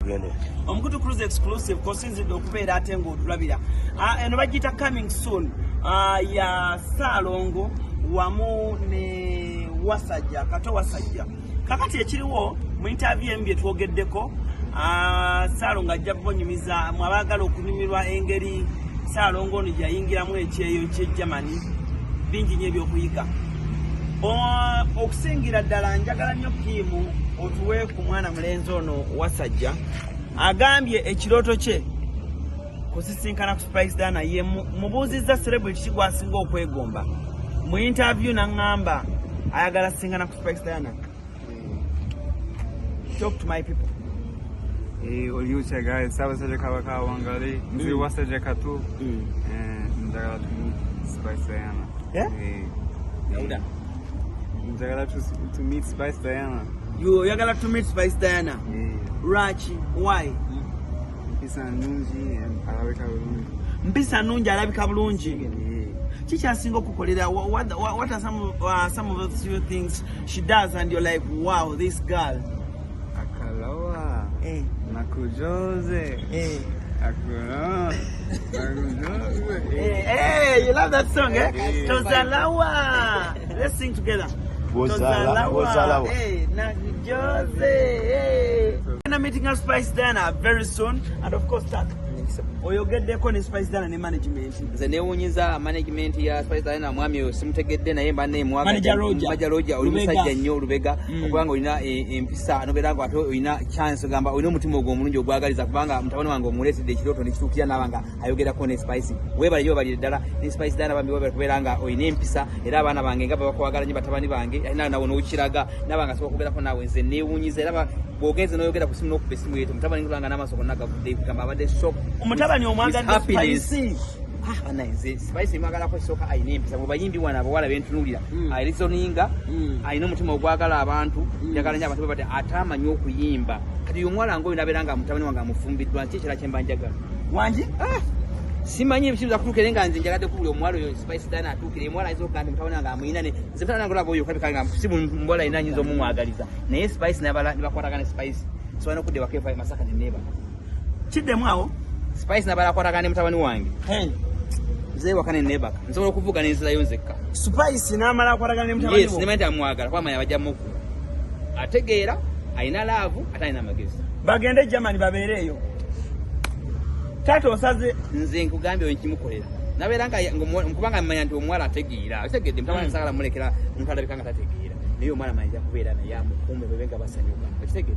tugende. Omukutu Cruise exclusive kosinzidde okubeera ate ng'otulabira. Eno bagiyita coming soon ya Saalongo wamu ne Wasajja, Kato Wasajja. Kakati ekiriwo mu interview embi etwogeddeko Saalongo ajja kubonyumiza mu abaagala okunyumirwa engeri Saalongo ono yayingiramu ekyeyo kye Germany bingi nnyo ebyokuyiga. Okusingira ddala njagala nnyo Kimu otuwe ku mwana mulenzi ono Wasajja agambye ekirooto kye kusisinkana ku Spice Dana ye mubuuzizza celebrity ki gwasinga okwegomba mu interview n'angamba ayagala singana ku Spice Dana. Talk to my people. Oliucha guys, Sabasajja Kabaka Wangali, Nzi Wasajja Katu, njagala to Spice Dana. Yeah? Yauda. Njagala to meet Spice Diana. You yagala to meet Spice Diana? Rachi, why? Mpisa nungi alabika bulungi. Mpisa nungi alabika bulungi. Kikyasinga okukolera, what are some of those few things she does and you're like, wow, this girl. Akalawa. Nakujoze. Hey, you love that song, eh? Tozalawa. Let's sing together. Tozalawa. Hey, Nakujoze. Hey. I'm meeting us Spice Dana very soon, and of course that. Oyogeddeko ne Spice Dana ne management. Nze neewuunyiza management ya Spice Dana mwami oyo simutegedde naye mbanne Manager Roger oli musajja nnyo olubega okubanga olina empisa nobeera nga ate olina chance ogamba olina omutima ogw'omulungi ogwagaliza kubanga mutabani wange omuleesedde ekirooto nekituukira n'abanga ayogerako ne Spice weebale nyo balire ddala ne Spice Dana bambi weebale kubeera nga olina empisa era abaana bange nga babakwagala nnyo batabani bange alina nawe n'okiraga n'abanga asobola okubeerako naawe nze neewuunyiza era bw'ogenze n'oyogera ku simu n'okuba essimu yeetu mutabani ngulanga n'amaaso gonna gavudde kugamba abadde shock omutabani omwagadde Spice. Nze Spice mwagalako esooka ayina empisa bwe bayimbi wana abawala bentunuulira alizoninga ayina omutima ogwagala abantu njagala nnyo abantu bate atamanyi okuyimba kati uyo omwala ngoyo nabeera nga mutabani wange amufumbiddwa nki ekirala kye mba njagala wangi simanyi ebikibuza kutuukire nga nze njagadde kubuli omwala oyo Spice Dana atuukire omwala ayinza okugamba mutabani wange amuyina ne nze mutabani wange olaba oyo okulabika nga si muwala ayina ayinza omumwagaliza naye Spice ne bakwatagana Spice so alina okudde wakeefa Masaka ne neeba kiddemu awo Spice nabala akwatagana ne mutabani wange nze wakane nebaka nsobola okuvuga n'enzirayo nzekka Spice n'amala akwatagana ne mutabani yes nemanyi amwagala kuba amanya bajjamuku ategeera ayina laavu ate ayina amagezi bagende Germany babeereeyo taata osaze nze nkugambye oyo nkimukolera nabeera nga kubanga mmanya nti omuwala ategeera otegedde mutabani nsagala mulekera omuntu alabika nga tategeera naye omwana manja kubeera naye amukuume bebe nga basanyuka okitegedde